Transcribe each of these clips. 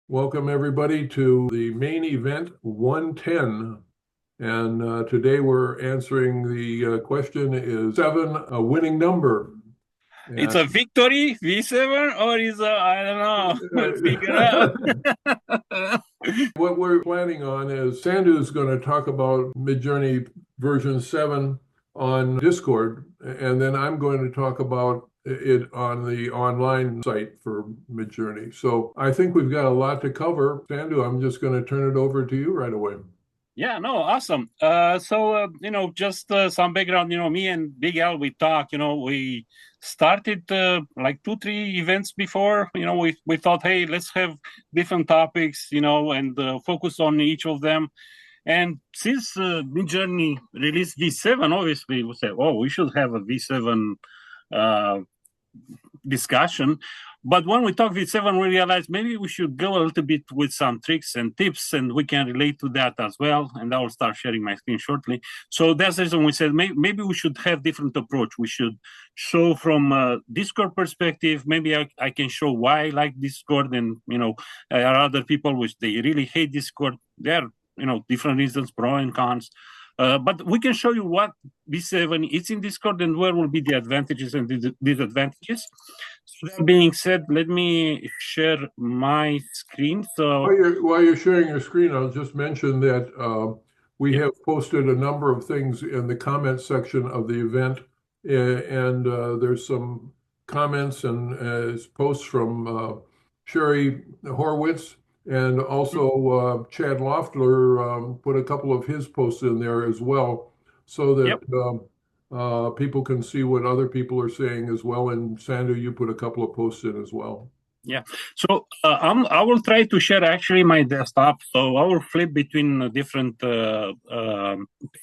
Welcome everybody to the main event 110. And today we're answering the question, is seven a winning number? It's And a victory, V7, or is a, I don't know, figure out. what we're planning on is Sandu is going to talk about Midjourney version 7 on Discord, and then I'm going to talk about it on the online site for Midjourney. So I think we've got a lot to cover. Sandu, I'm just going to turn it over to you right away. Yeah, no, awesome. Just some background, me and Big L, we talk, we started like 2, 3 events before, we thought, hey, let's have different topics, and focus on each of them. And since Midjourney released V7, obviously, we said, oh, we should have a V7 uh, discussion. But when we talk with seven, we realized maybe we should go a little bit with some tricks and tips, and we can relate to that as well. And I will start sharing my screen shortly. So that's the reason we said maybe we should have different approach. We should show from a Discord perspective. Maybe I can show why I like Discord, and there are other people which they really hate Discord. There are different reasons, pro and cons. But we can show you what V7 is in Discord and where will be the advantages and disadvantages. So that being said, let me share my screen. So While you're sharing your screen, I'll just mention that we yeah, have posted a number of things in the comment section of the event, and there's some comments and posts from Sherry Horwitz, and also Chad Loeffler put a couple of his posts in there as well, so that yep. people can see what other people are saying as well. And Sandu, you put a couple of posts in as well. Yeah. So I will try to share actually my desktop. So I will flip between different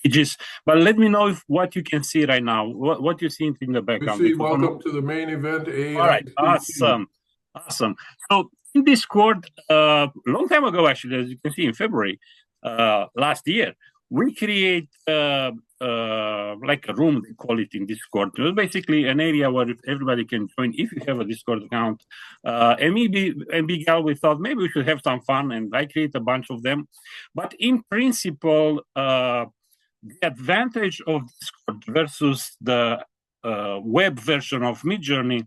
pages. But let me know if what you can see right now. What you see in the We background. see Because welcome to the main event, all right, AICT. awesome, awesome. So in Discord, long time ago, actually, as you can see in February last year, we create like a room, they call it in Discord. It was basically an area where everybody can join if you have a Discord account. And maybe and Big Al, we thought maybe we should have some fun, and I create a bunch of them. But in principle, the advantage of Discord versus the web version of Midjourney,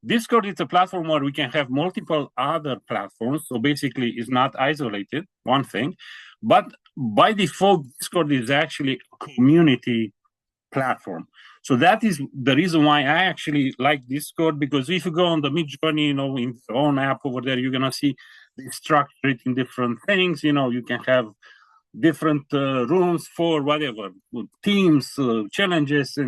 Discord is a platform where we can have multiple other platforms. So basically, it's not isolated, one thing. But by default, Discord is actually a community platform. So that is the reason why I actually like Discord, because if you go on the Midjourney, in your own app over there, you're gonna see they structure it in different things. You can have different rooms for whatever teams, challenges,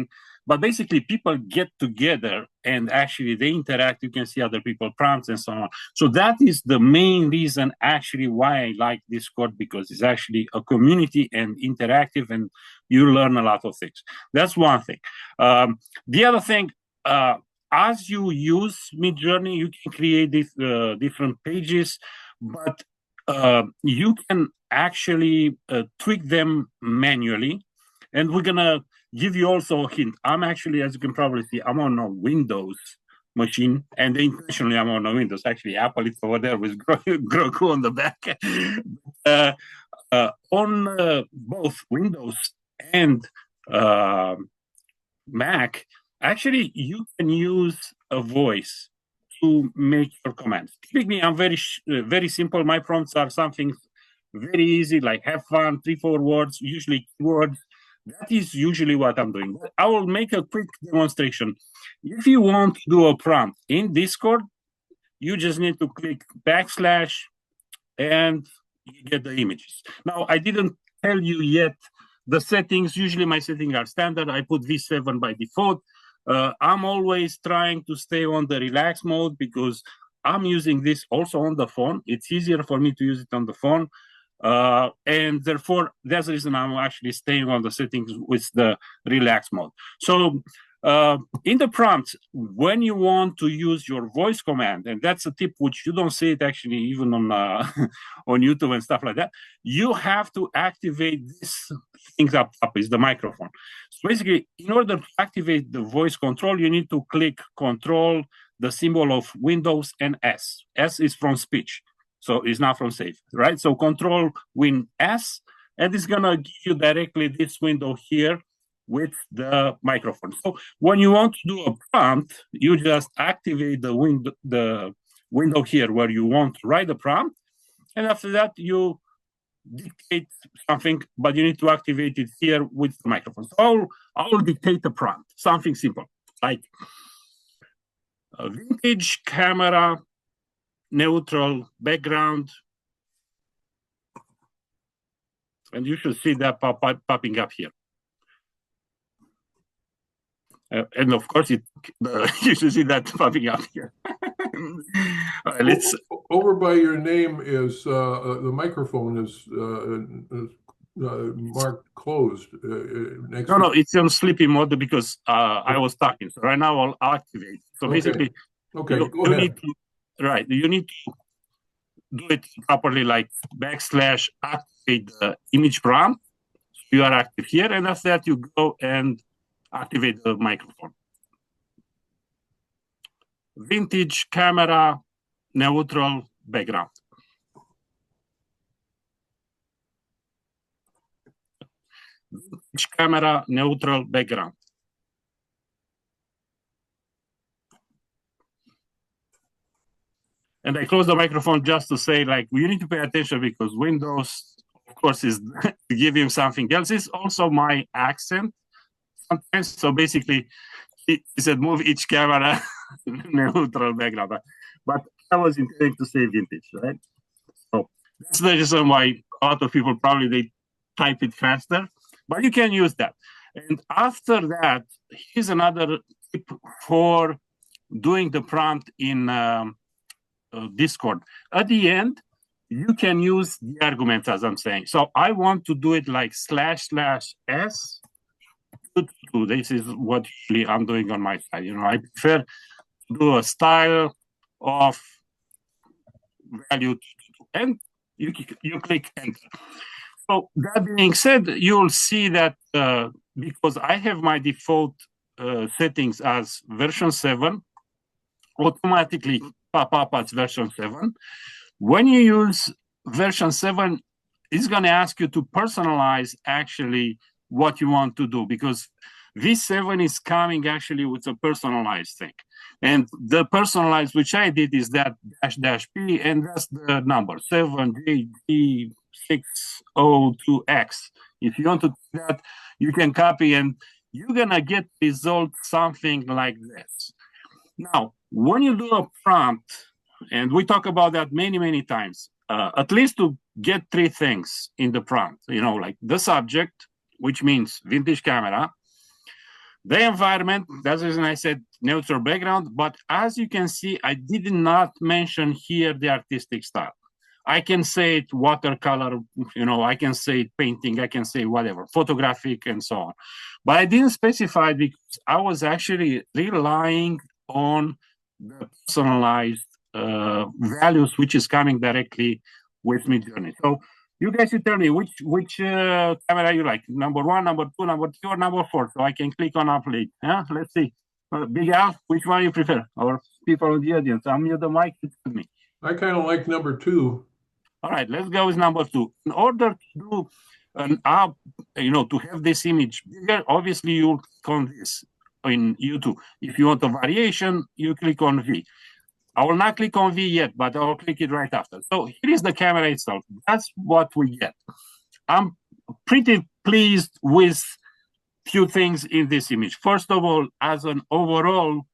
but basically people get together and actually they interact. You can see other people prompts and so on. So that is the main reason actually why I like Discord, because it's actually a community and interactive, and you learn a lot of things. That's one thing. The other thing, as you use Midjourney, you can create these different pages, but you can actually tweak them manually. And we're gonna give you also a hint. I'm actually, as you can probably see, I'm on a Windows machine, and intentionally I'm on a Windows. Actually, Apple is over there with Grogu on the back. uh, on both Windows and uh, Mac, actually, you can use a voice to make your commands. Typically, I'm very simple. My prompts are something very easy, like have fun, 3, 4 words, usually keywords. That is usually what I'm doing. I will make a quick demonstration. If you want to do a prompt in Discord, you just need to click backslash and you get the images. Now, I didn't tell you yet the settings. Usually my settings are standard. I put V7 by default. I'm always trying to stay on the relax mode because I'm using this also on the phone. It's easier for me to use it on the phone. And therefore, that's the reason I'm actually staying on the settings with the relax mode. So in the prompt, when you want to use your voice command, and that's a tip which you don't see it actually even on on YouTube and stuff like that, you have to activate these things up is the microphone. So basically, in order to activate the voice control, you need to click Control, the symbol of Windows, and S. S is from speech. So it's not from save, right? So Control Win S, and it's gonna give you directly this window here with the microphone. So when you want to do a prompt, you just activate the window here where you want to write the prompt, and after that you dictate something, but you need to activate it here with the microphone. So I'll dictate the prompt, something simple, like a vintage camera, neutral background, and you should see that popping up here. And of course, you should see that popping up here. Let's. Over by your name is the microphone is marked closed. No, it's on sleepy mode because I was talking. So right now I'll activate. So basically, go ahead. Need to, right, you need to do it properly, like / activate the image prompt. So you are active here, and after that you go and activate the microphone. Vintage camera, neutral background. Vintage camera, neutral background. And I close the microphone just to say, like, you need to pay attention because Windows, of course, is giving something else. It's also my accent sometimes. So basically, it said move each camera neutral background. But I was intending to say vintage, right? So that's the reason why a lot of people probably they type it faster, but you can use that. And after that, here's another tip for doing the prompt in Discord. At the end, you can use the arguments as I'm saying. So I want to do it like //s. This is what usually I'm doing on my side. You know, I prefer to do a style of value, and you click enter. So that being said, you'll see that because I have my default settings as version 7, automatically pop up as version 7. When you use version 7, it's going to ask you to personalize actually what you want to do, because V7 is coming actually with a personalized thing. And the personalized, which I did, is that --p, and that's the number 7JD602X. If you want to do that, you can copy, and you're going to get result something like this. Now, when you do a prompt, and we talk about that many, many times, at least to get 3 things in the prompt, you know, like the subject, which means vintage camera, the environment, that's the reason I said neutral background, but as you can see, I did not mention here the artistic style. I can say it watercolor, you know, I can say it painting, I can say whatever, photographic and so on. But I didn't specify because I was actually relying on the personalized values, which is coming directly with Midjourney. So you guys should tell me which camera you like, number 1, number 2, number 3, or number 4, so I can click on upload. Yeah, let's see. Big Al, which one you prefer? Or people in the audience, unmute the mic and tell me. I kind of like number 2. All right, let's go with number 2. In order to do an up, you know, to have this image bigger, obviously you click on this in YouTube. If you want a variation, you click on V. I will not click on V yet, but I'll click it right after. So here is the camera itself. That's what we get. I'm pretty pleased with few things in this image. First of all, as an overall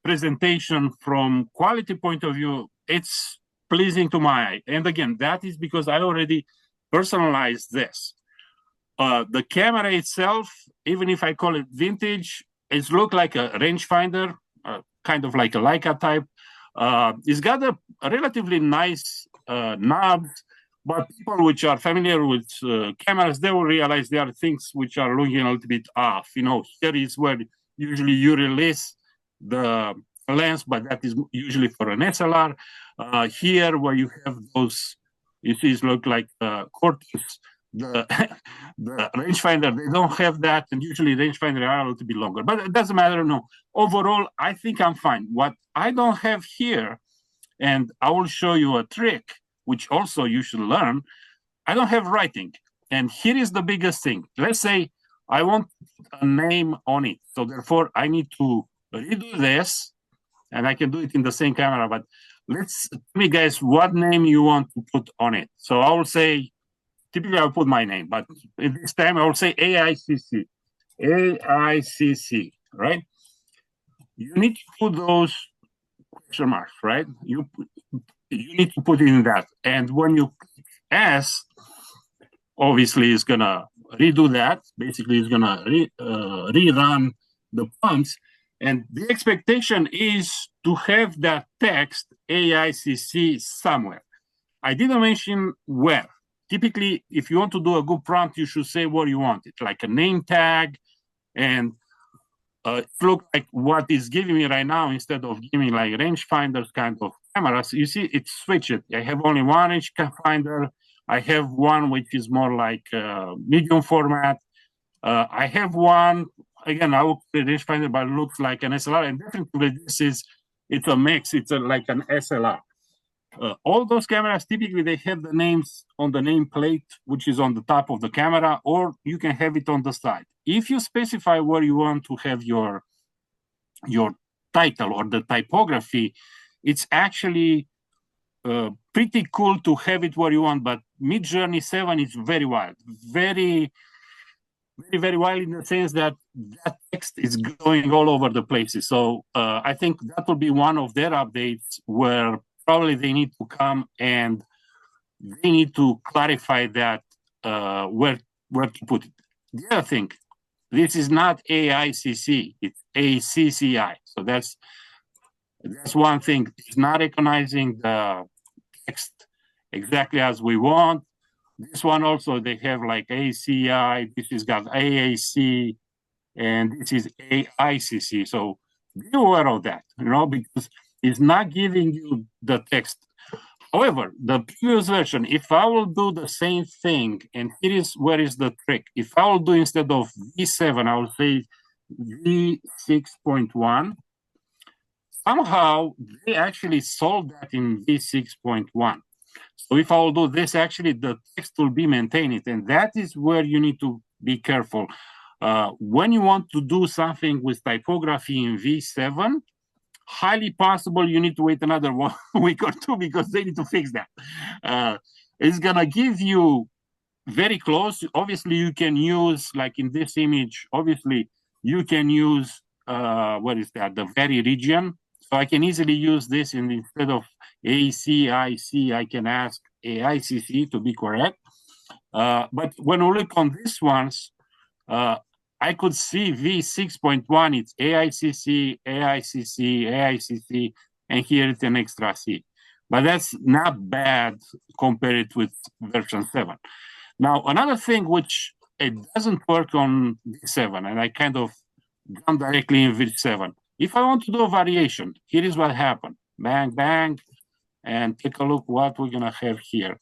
presentation from quality point of view, it's pleasing to my eye. And again, that is because I already personalized this. The camera itself, even if I call it vintage, it's look like a rangefinder, kind of like a Leica type. It's got a relatively nice knob, but people which are familiar with cameras, they will realize there are things which are looking a little bit off. You know, here is where usually you release the lens, but that is usually for an SLR. Here, where you have those, you see, it look like Cortex. The rangefinder, they don't have that, and usually rangefinder are a little bit longer, but it doesn't matter. No, overall, I think I'm fine. What I don't have here And I will show you a trick, which also you should learn. I don't have writing. And here is the biggest thing. Let's say I want a name on it. So therefore, I need to redo this, and I can do it in the same camera, but tell me, guys, what name you want to put on it. So I will say, typically I'll put my name, but this time I will say AICC. AICC, right? You need to put those question marks, right? You need to put in that. And when you click S, obviously it's gonna redo that. Basically, it's gonna rerun the prompts. And the expectation is to have that text AICC somewhere. I didn't mention where. Typically, if you want to do a good prompt, you should say where you want it, like a name tag, and look like what it's giving me right now instead of giving me like rangefinders kind of cameras. You see, it's switched. I have only one rangefinder. I have one which is more like medium format. I have one, again, I will put a rangefinder, but it looks like an SLR. And definitely it's a mix. It's like an SLR. All those cameras, typically they have the names on the nameplate, which is on the top of the camera, or you can have it on the side. If you specify where you want to have your title or the typography, it's actually pretty cool to have it where you want, but Midjourney 7 is very wild, very wild in the sense that that text is going all over the places. So I think that will be one of their updates where probably they need to come and they need to clarify that where to put it. The other thing, this is not AICC, it's ACCI. So that's one thing. It's not recognizing the text exactly as we want. This one also, they have like ACI, this is got AAC, and this is AICC. So be aware of that, because it's not giving you the text. However, the previous version, if I will do the same thing, and here is where is the trick. If I will do instead of V7, I will say V6.1. Somehow, they actually sold that in V6.1. So if I will do this, actually, the text will be maintained. And that is where you need to be careful. When you want to do something with typography in V7, highly possible you need to wait another 1 week or two because they need to fix that. It's going to give you very close. Obviously, you can use, like in this image, obviously, you can use, what is that, the very region. So I can easily use this instead of ACIC, I can ask AICC to be correct. But when we look on these ones, I could see V6.1, it's AICC, AICC, AICC, and here it's an extra C. But that's not bad compared with version 7. Now, another thing which it doesn't work on V7, and I kind of gone directly in V7. If I want to do a variation, here is what happened. Bang, bang, and take a look what we're going to have here.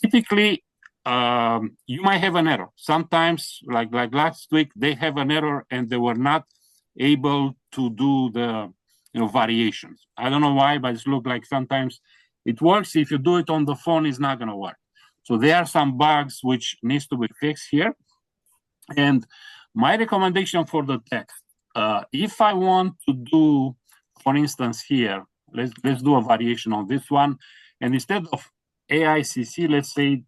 Typically, you might have an error. Sometimes, like last week, they have an error and they were not able to do the variations. I don't know why, but it looks like sometimes it works. If you do it on the phone, it's not going to work. So there are some bugs which needs to be fixed here. And my recommendation for the text, if I want to do, for instance, here, let's do a variation on this one. And instead of AICC, let's say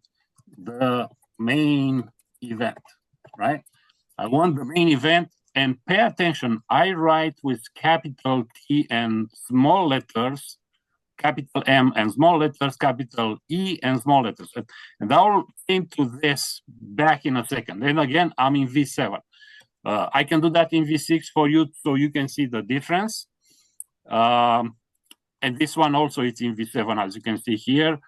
the main event, right? I want the main event, and pay attention. I write with capital T and small letters, capital M and small letters, capital E and small letters. And I'll into this back in a second. Then again, I'm in V7. I can do that in V6 for you so you can see the difference. And this one also is in V7, as you can see here.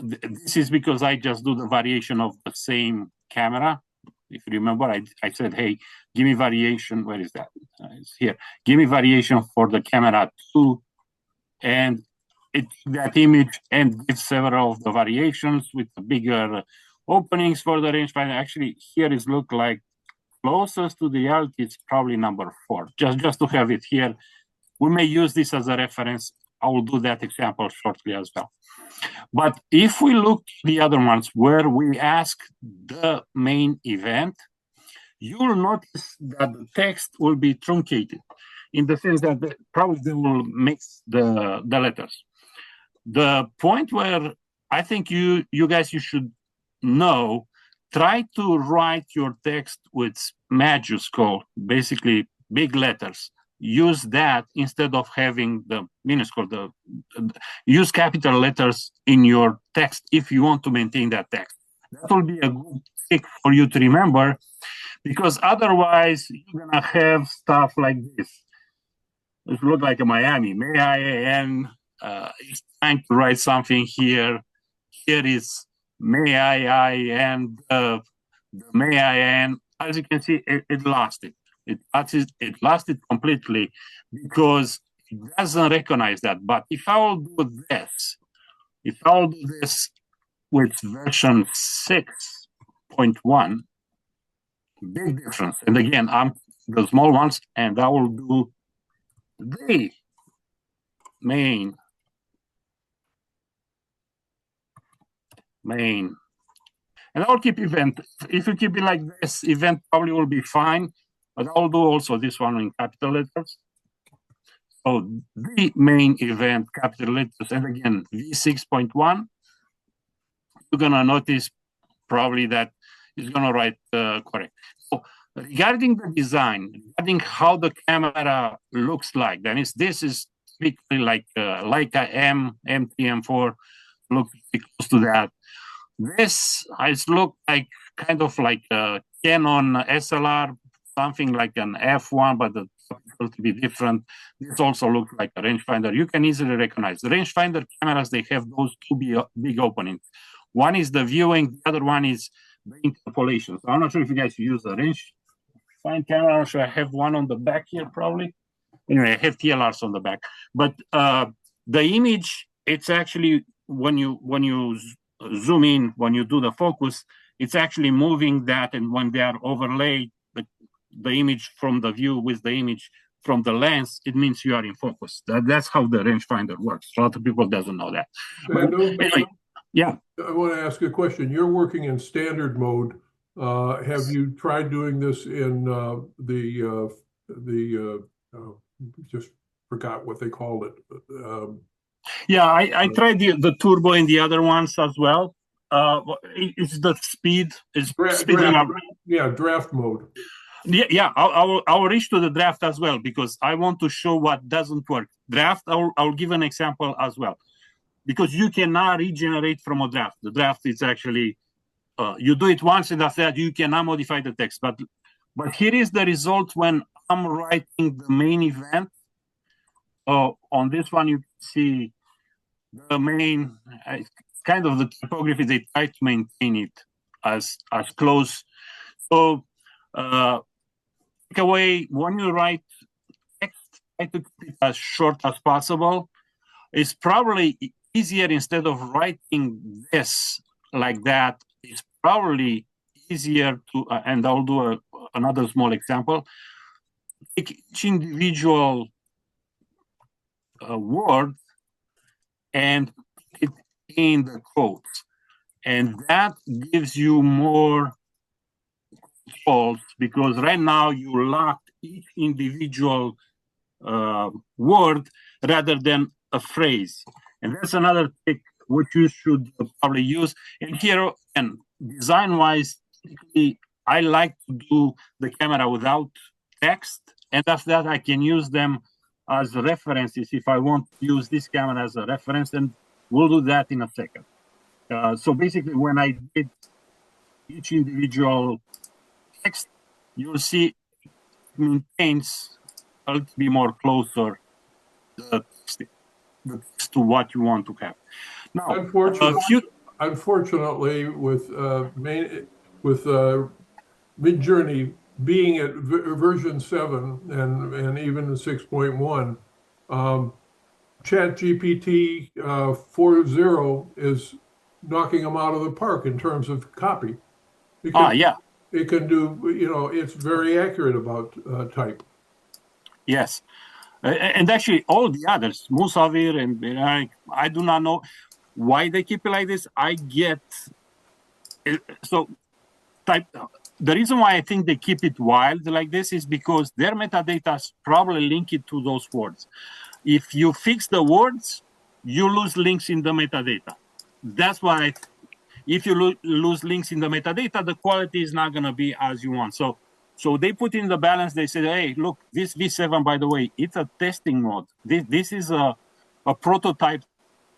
This is because I just do the variation of the same camera. If you remember, I said, hey, give me variation. Where is that? It's here. Give me variation for the camera 2. And that image and gives several of the variations with the bigger openings for the rangefinder. Actually, here is look like closest to the reality, it's probably number 4. Just to have it here. We may use this as a reference. I will do that example shortly as well. But if we look at the other ones where we ask the main event, you will notice that the text will be truncated in the sense that probably they will mix the letters. The point where I think you guys should know, try to write your text with majuscule, basically big letters. Use that instead of having the minuscule. Use capital letters in your text if you want to maintain that text. That will be a good trick for you to remember, because otherwise you're gonna have stuff like this. It look like a Miami. May I and is trying to write something here. Here is may I and the may I and. As you can see, it lost it. It lost it completely because it doesn't recognize that. But if I will do this, with version 6.1, big difference. And again, I'm the small ones, and I will do the main. And I'll keep event. If you keep it like this, event probably will be fine. But I'll do also this one in capital letters. So the main event, capital letters, and again, V6.1, you're gonna notice probably that it's gonna write correct. So regarding the design, regarding how the camera looks like, then this is typically like Leica M3, M4, looks close to that. This is look like kind of like a Canon SLR, something like an F1, but the will to be different. This also looks like a rangefinder. You can easily recognize the rangefinder cameras. They have those two big openings. One is the viewing, the other one is the interpolation. So I'm not sure if you guys use a rangefinder camera. I'm sure I have one on the back here, probably. Anyway, I have TLRs on the back. But the image, it's actually when you zoom in, when you do the focus, it's actually moving that, and when they are overlaid, the image from the view with the image from the lens, it means you are in focus. That's how the rangefinder works. A lot of people doesn't know that. But anyway, yeah. I want to ask a question. You're working in standard mode. Have you tried doing this in just forgot what they called it. Yeah, I tried the turbo in the other ones as well. It's the speed. It's speeding up. Yeah, draft mode. Yeah, I'll reach to the draft as well, because I want to show what doesn't work. Draft, I'll give an example as well, because you cannot regenerate from a draft. The draft is actually, you do it once, and after that you cannot modify the text. But here is the result when I'm writing the main event. On this one, you can see the main, kind of the typography, they try to maintain it as close. So, take away, when you write text, try to keep it as short as possible. It's probably easier, instead of writing this like that, it's probably easier to, and I'll do another small example. Take each individual word and put it in the quotes, and that gives you more controls, because right now you locked each individual word rather than a phrase, and that's another trick which you should probably use. And here, and design-wise, I like to do the camera without text, and after that I can use them as references if I want to use this camera as a reference, and we'll do that in a second. So basically, when I did each individual text, you'll see it maintains a little bit more closer the text to what you want to have. Now, unfortunately, with Midjourney being at version 7 and even 6.1, ChatGPT 4.0 is knocking them out of the park in terms of copy. Yeah. It can do, it's very accurate about type. Yes. And actually, all the others, Musavir and I do not know why they keep it like this. I get so type. The reason why I think they keep it wild like this is because their metadata is probably linked to those words. If you fix the words, you lose links in the metadata. That's why if you lose links in the metadata, the quality is not going to be as you want. So they put in the balance. They said, hey, look, this V7, by the way, it's a testing mode. This is a prototype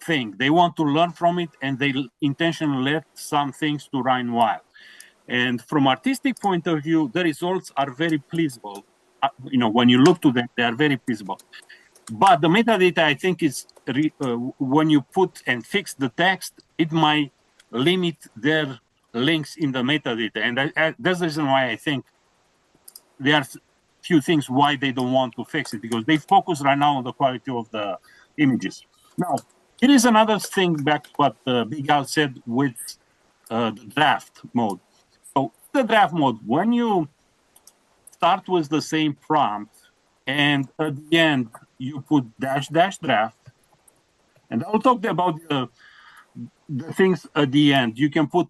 thing. They want to learn from it, and they intentionally left some things to run wild. And from artistic point of view, the results are very pleasable. When you look to them, they are very pleasable. But the metadata, I think, is when you put and fix the text, it might limit their links in the metadata. And that's the reason why I think there are few things why they don't want to fix it, because they focus right now on the quality of the images. Now, here is another thing back to what Big Al said with the draft mode. So the draft mode, when you start with the same prompt and at the end you put -- draft, and I'll talk about the things at the end. You can put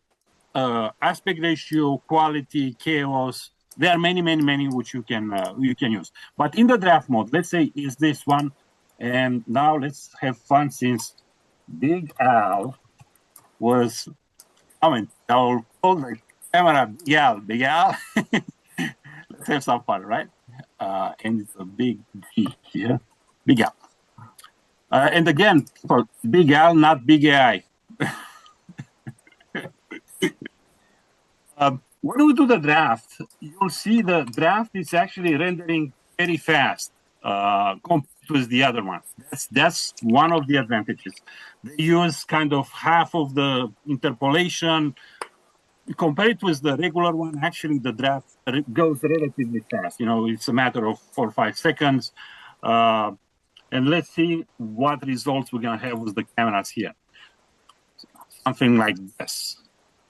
aspect ratio, quality, chaos. There are many which you can use. But in the draft mode, let's say is this one, and now let's have fun since Big Al was. I'll call the camera Big Al. Let's have some fun, right? And it's a big G here, Big Al. And again, for Big Al, not Big AI. When we do the draft, you'll see the draft is actually rendering very fast compared to the other ones. That's one of the advantages. They use kind of half of the interpolation. Compared with the regular one, actually the draft goes relatively fast. It's a matter of 4 or 5 seconds. And let's see what results we're going to have with the cameras here. Something like this.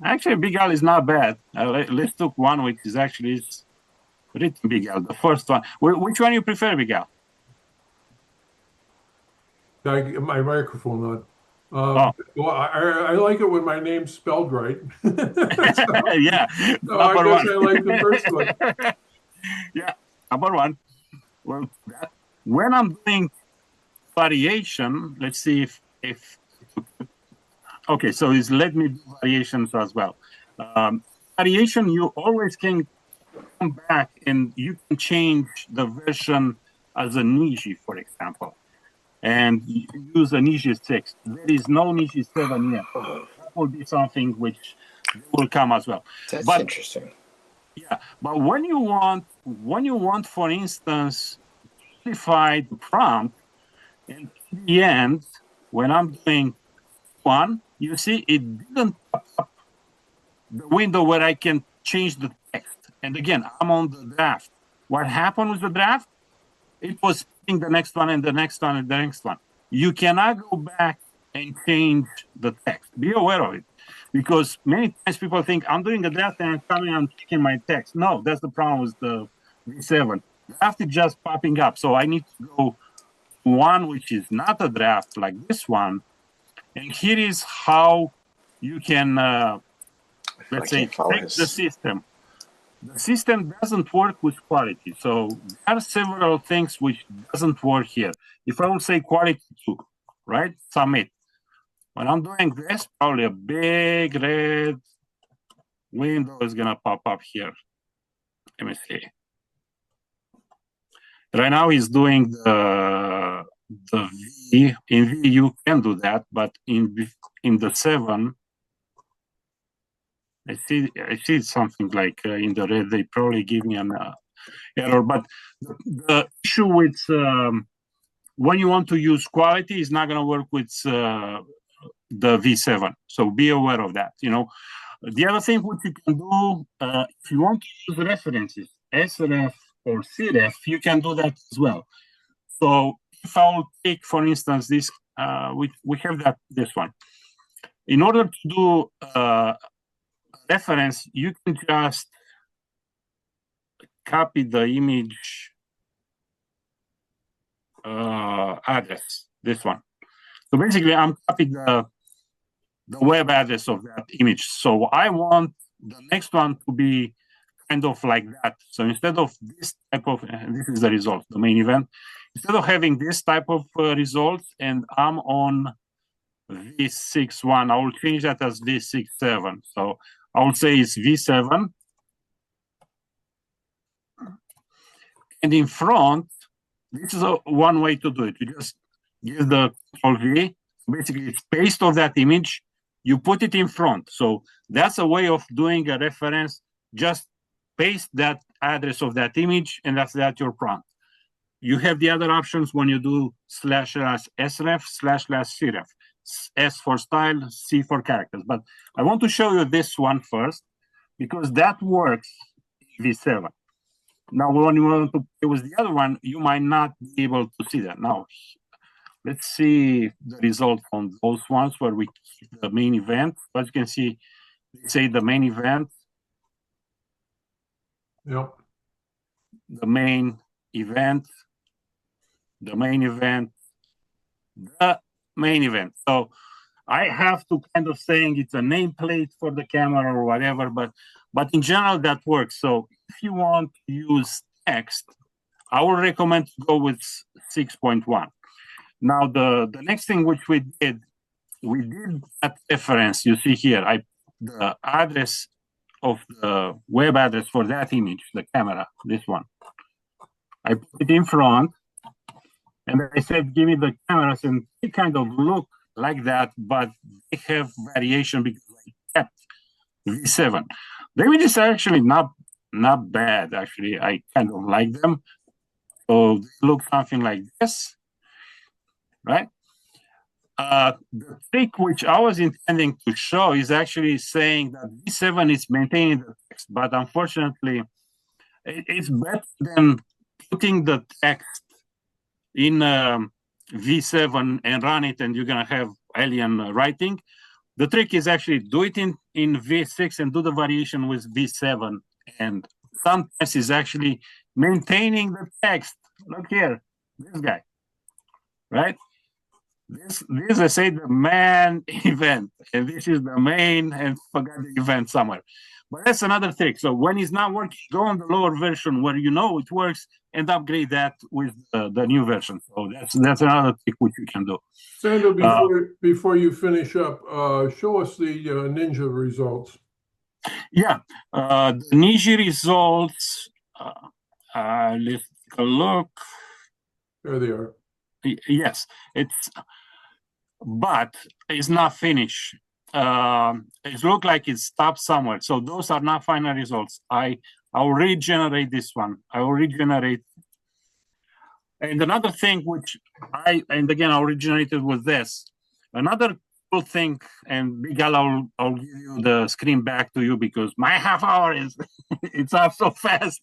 Actually, Big Al is not bad. Let's take one which is actually written Big Al, the first one. Which one you prefer, Big Al? My microphone on. Well, I like it when my name's spelled right. Yeah. So I guess I like the first one. Yeah, number one. Well, when I'm doing variation, let's see if okay, so let me do variations as well. Variation, you always can come back and you can change the version as a Niji, for example, and use a Niji 6. There is no Niji 7 yet. That will be something which will come as well. That's interesting. Yeah, but when you want, for instance, modify the prompt, and in the end, when I'm doing one, you see it didn't pop up the window where I can change the text. And again, I'm on the draft. What happened with the draft? It was putting the next one and the next one and the next one. You cannot go back and change the text. Be aware of it. Because many times people think I'm doing a draft and I'm coming and checking my text. No, that's the problem with the V7. Draft is just popping up. So I need to go one which is not a draft like this one. And here is how you can, let's say, fix the system. The system doesn't work with quality. So there are several things which doesn't work here. If I will say quality 2, right? Submit. When I'm doing this, probably a big red window is going to pop up here. Let me see. Right now he's doing the V. In V you can do that, but in the 7, I see something like in the red. They probably give me an error. But the issue with when you want to use quality is not going to work with the V7. So be aware of that. The other thing which you can do, if you want to use references, SRF or CREF, you can do that as well. So if I'll take, for instance, this, we have this one. In order to do reference, you can just copy the image. address, this one. So basically, I'm copying the web address of that image. So I want the next one to be kind of like that. So instead of this type of, this is the result, the main event. Instead of having this type of results, and I'm on V61, I will change that as V67. So I will say it's V7. And in front, this is one way to do it. You just give the Control V, basically it's paste of that image, you put it in front. So that's a way of doing a reference. Just paste that address of that image, and that's your prompt. You have the other options when you do /sref//cref. S for style, C for characters. But I want to show you this one first, because that works in V7. Now, when you want to play with the other one, you might not be able to see that. Now, let's see the result on those ones where we keep the main event. As you can see, they say the main event. Yep. The main event. The main event. The main event. So I have to kind of saying it's a nameplate for the camera or whatever, but in general that works. So if you want to use text, I would recommend to go with 6.1. Now the next thing which we did that reference. You see here, the address of the web address for that image, the camera, this one. I put it in front, and I said, give me the cameras, and they kind of look like that, but they have variation because I kept V7. The images are actually not bad, actually. I kind of like them. So they look something like this, right? The trick which I was intending to show is actually saying that V7 is maintaining the text, but unfortunately, it's better than putting the text in V7 and run it, and you're going to have alien writing. The trick is actually do it in V6 and do the variation with V7. And sometimes is actually maintaining the text. Look here, this guy, right? This I say the main event, and this is the main, and forgot the event somewhere. But that's another trick. So when it's not working, go on the lower version where you know it works and upgrade that with the new version. So that's another trick which you can do. Sandro, before you finish up, show us the Ninja results. Yeah, the Ninja results. Let's take a look. There they are. Yes, but it's not finished. It looks like it stopped somewhere. So those are not final results. I'll regenerate this one. I will regenerate. And another thing which I'll regenerate it with this. Another cool thing, and Miguel, I'll give you the screen back to you because my half hour is it's up so fast.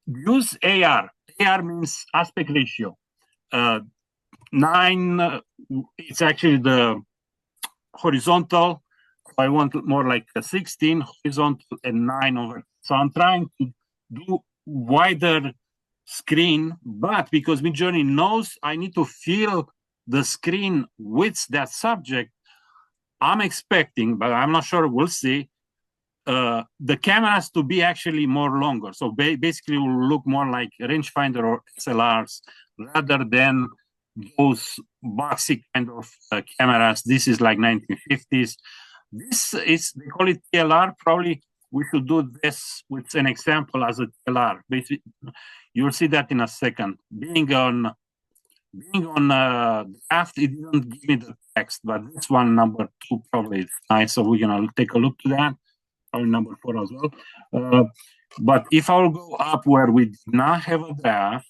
Use AR. AR means aspect ratio. 9, it's actually the horizontal. I want more like a 16 horizontal and 9 over. So I'm trying to do wider screen, but because Midjourney knows I need to fill the screen with that subject, I'm expecting, but I'm not sure, we'll see, the cameras to be actually more longer. So basically it will look more like rangefinder or SLRs rather than those boxy kind of cameras. This is like 1950s. This is, they call it TLR. Probably we should do this with an example as a TLR. Basically, you'll see that in a second. Being on draft, it didn't give me the text, but this one, number 2, probably is nice. So we're gonna take a look to that. Probably number 4 as well. But if I'll go up where we did not have a draft,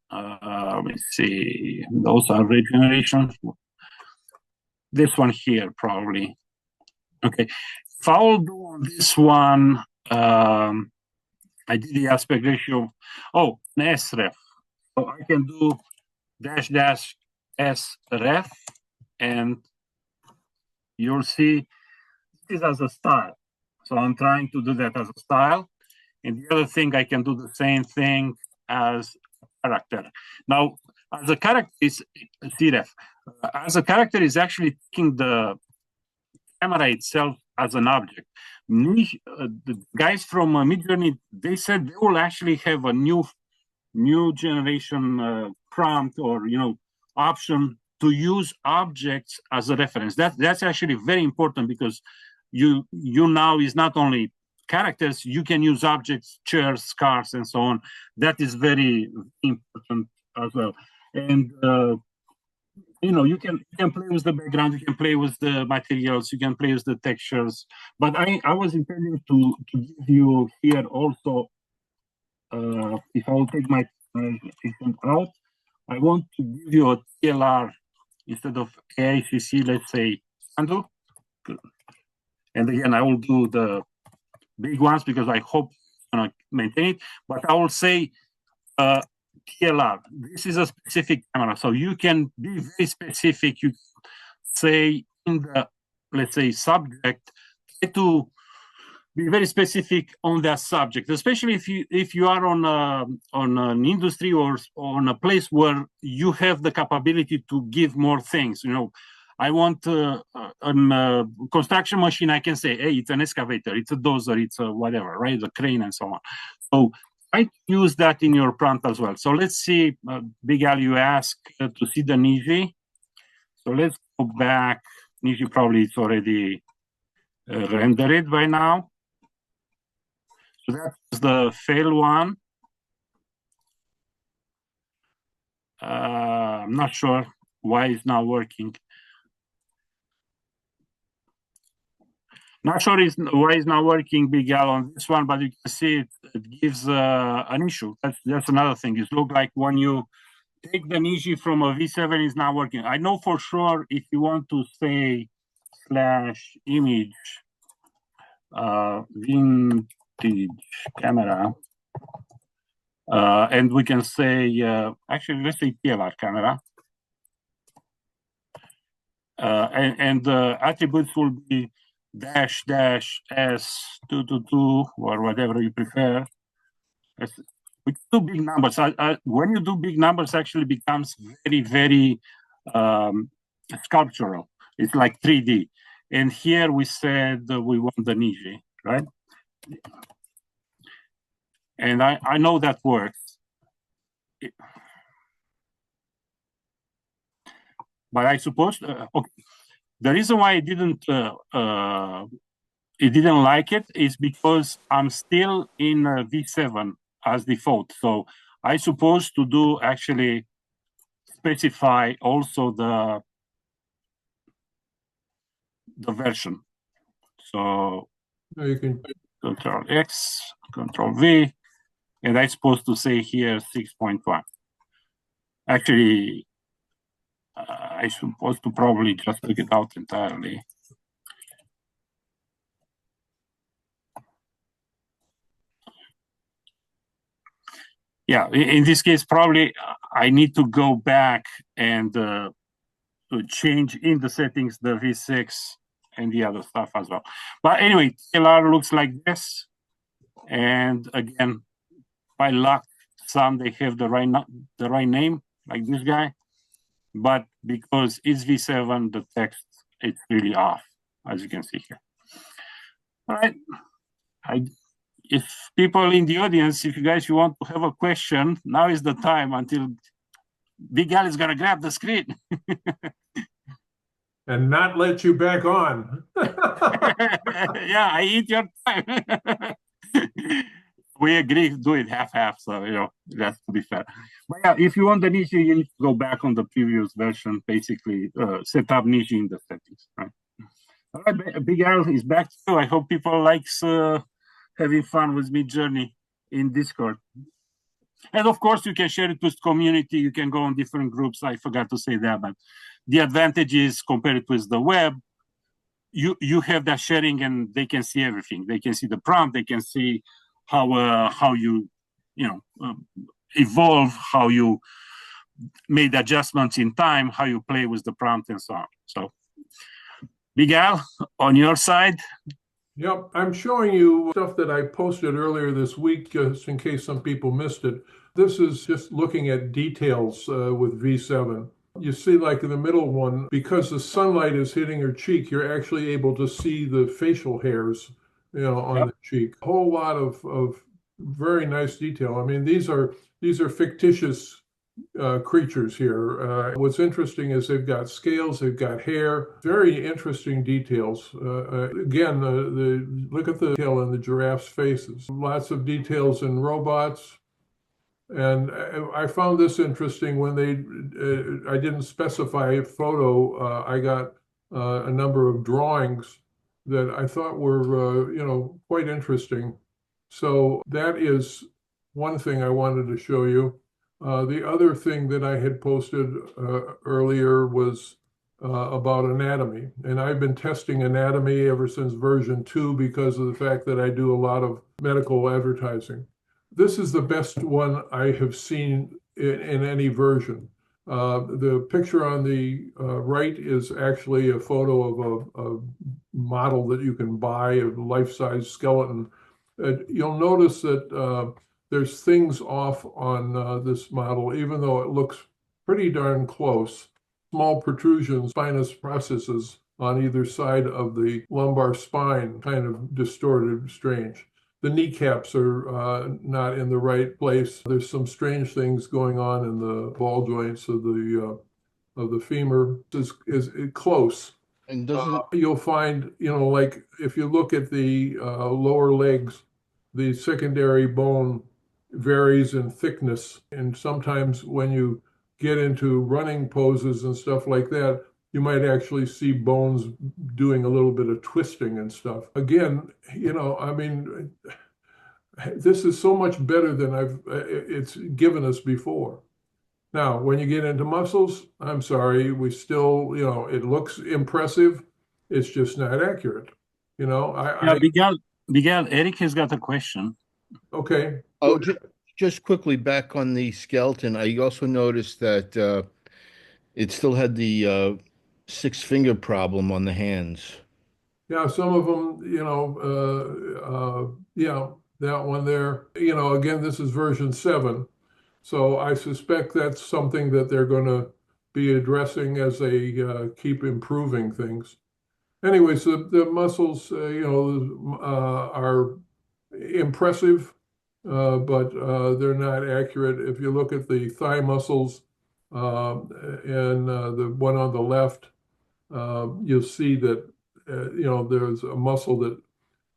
let me see, those are regenerations. This one here, probably. Okay, if I'll do on this one, I did the aspect ratio. Oh, SREF. So I can do --SREF, and you'll see this as a style. So I'm trying to do that as a style. And the other thing, I can do the same thing as character. Now, as a character is CREF. As a character is actually taking the camera itself as an object. The guys from Midjourney, they said they will actually have a new generation prompt or option to use objects as a reference. That's actually very important, because you now is not only characters, you can use objects, chairs, cars, and so on. That is very important as well. And you can play with the background, you can play with the materials, you can play with the textures. But I was intending to give you here also, if I will take my system out, I want to give you a TLR instead of AICC, let's say, handle. And again, I will do the big ones because I hope I'm going to maintain it. But I will say TLR. This is a specific camera, so you can be very specific. You say in the, let's say, subject, try to be very specific on that subject, especially if you are on an industry or on a place where you have the capability to give more things. I want a construction machine. I can say, hey, it's an excavator, it's a dozer, it's a whatever, right? The crane and so on. So I use that in your prompt as well. So let's see, Big Al, you ask to see the Niji. So let's go back. Niji probably it's already rendered by now. So that's the fail one. I'm not sure why it's not working. Not sure why it's not working, Big Al, on this one, but you can see it gives an issue. That's another thing. It looks like when you take the Niji from a V7, it's not working. I know for sure if you want to say /image vintage camera, and we can say, actually, let's say TLR camera. And the attributes will be --S222 or whatever you prefer. With two big numbers. When you do big numbers, actually becomes very, very sculptural. It's like 3D. And here we said we want the Niji, right? And I know that works. But I suppose, okay. The reason why it didn't like it is because I'm still in V7 as default. So I suppose to do actually specify also the version. So you can Control X, Control V, and I'm supposed to say here 6.1. Actually, I'm supposed to probably just take it out entirely. Yeah, in this case, probably I need to go back and to change in the settings the V6 and the other stuff as well. But anyway, TLR looks like this. And again, by luck, some they have the right name, like this guy. But because it's V7, the text it's really off, as you can see here. All right. If people in the audience, if you guys want to have a question, now is the time until Big Al is gonna grab the screen. And not let you back on. Yeah, I eat your time. We agree to do it half-half, so that's to be fair. But yeah, if you want the Niji, you need to go back on the previous version, basically set up Niji in the settings. Right? All right, Big Al is back too. I hope people likes having fun with Midjourney in Discord. And of course, you can share it with the community. You can go on different groups. I forgot to say that, but the advantage is compared with the web, you have that sharing and they can see everything. They can see the prompt. They can see how you evolve, how you made adjustments in time, how you play with the prompt and so on. So, Big Al, on your side. Yep, I'm showing you stuff that I posted earlier this week, just in case some people missed it. This is just looking at details with V7. You see, like in the middle one, because the sunlight is hitting her cheek, you're actually able to see the facial hairs, on the cheek. A whole lot of very nice detail. I mean, these are fictitious creatures here. What's interesting is they've got scales, they've got hair, very interesting details. Again, look at the detail in the giraffe's faces. Lots of details in robots. And I found this interesting when I didn't specify a photo. I got a number of drawings that I thought were, quite interesting. So that is one thing I wanted to show you. The other thing that I had posted earlier was about anatomy. And I've been testing anatomy ever since version 2 because of the fact that I do a lot of medical advertising. This is the best one I have seen in any version. The picture on the right is actually a photo of a model that you can buy, a life-size skeleton. You'll notice that there's things off on this model, even though it looks pretty darn close. Small protrusions, spinous processes on either side of the lumbar spine, kind of distorted, strange. The kneecaps are not in the right place. There's some strange things going on in the ball joints of the femur. Is close. And doesn't You'll find, like if you look at the lower legs, the secondary bone varies in thickness. And sometimes when you get into running poses and stuff like that, you might actually see bones doing a little bit of twisting and stuff. Again, I mean, this is so much better than it's given us before. Now, when you get into muscles, I'm sorry, we still, it looks impressive. It's just not accurate. Miguel, Eric has got a question. Okay. Oh, just quickly back on the skeleton. I also noticed that it still had the 6-finger problem on the hands. Yeah, some of them, yeah, that one there. Again, this is version 7. So I suspect that's something that they're going to be addressing as they keep improving things. Anyway, so the muscles, are impressive, but they're not accurate. If you look at the thigh muscles and the one on the left, you'll see that, there's a muscle that